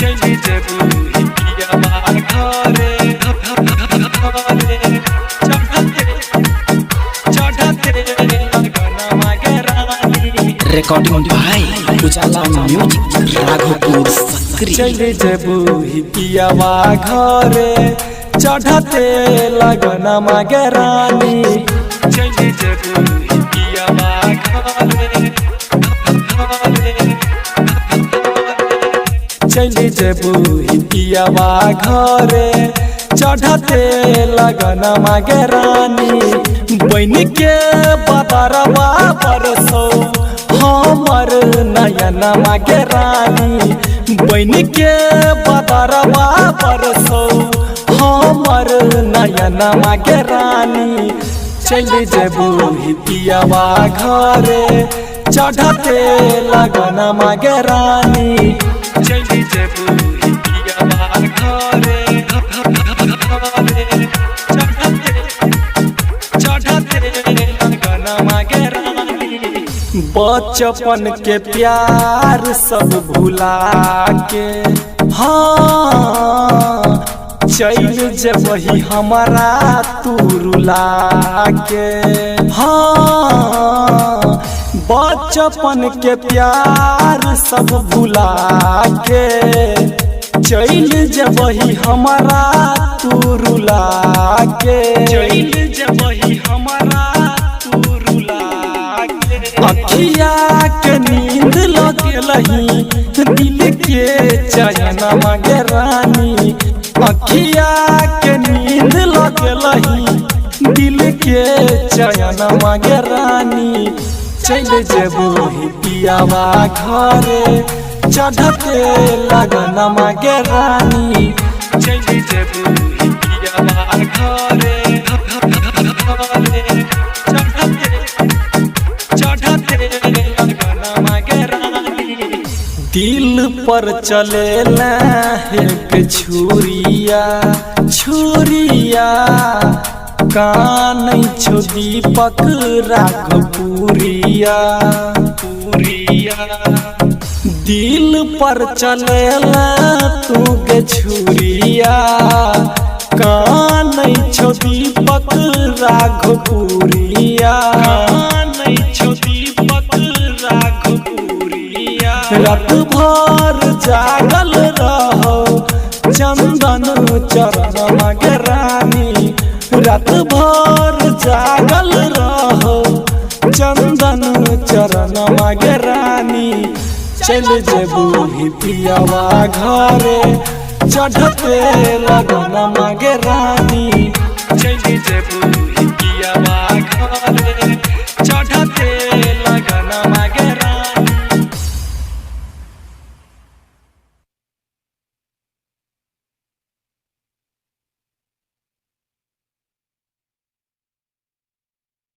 चली जबू हिपियावा घरे चढ़ते लगनमा के रानी। रिकॉर्डिंग भाई उजाला म्यूजिक राघोपुर सक्रिय। चली जबू हिपियावा घरे चढ़ते लगनमा के रानी। चली जबू हिपियावा घरे चली जबू हिपियावा घरे चढ़ते लगनमा के रानी। बन के बदरवा बरसो हमर नयनमा के रानी। बन के बदरवा बरसो हमर नयनमा के रानी। चली जबू हिपियावा घरे चढ़ते लगनमा के रानी। चली जबू हिपियावा घरे चढ़ते लगनमा के रानी। बचपन के प्यार सब भुला के हाँ चल जबही हमारा तू रुला के। हाँ बचपन के प्यार सब भुला के चल जबही हमारा तू रुला के। चल जबही हमारा तू रुला के। अखिया के नींद लगलही दिल के चैनमा के रानी। अखिया के नींद लगलही दिल के चैनमा के रानी। चल जबू हिपियावा घरे चढ़ते लगनमा के रानी। चल जबू हिपियावा घरे चढ़ते लगनमा के रानी। दिल पर चलेला एक छुरिया छुरिया कान छो दीपक राघपुरिया पुरिया। दिल पर चलेला तू के छुरिया कान छो दीपक राघपुरिया। कान छो दीपक राघपुरिया। रात भर जागल रहो चंदन चरणमा के रानी। रात भर जागल रहो चंदन चरणमा के रानी। चल जबू हिपियावा घरे चढ़ते लगनमा के रानी। चल जबू हिपियावा घरे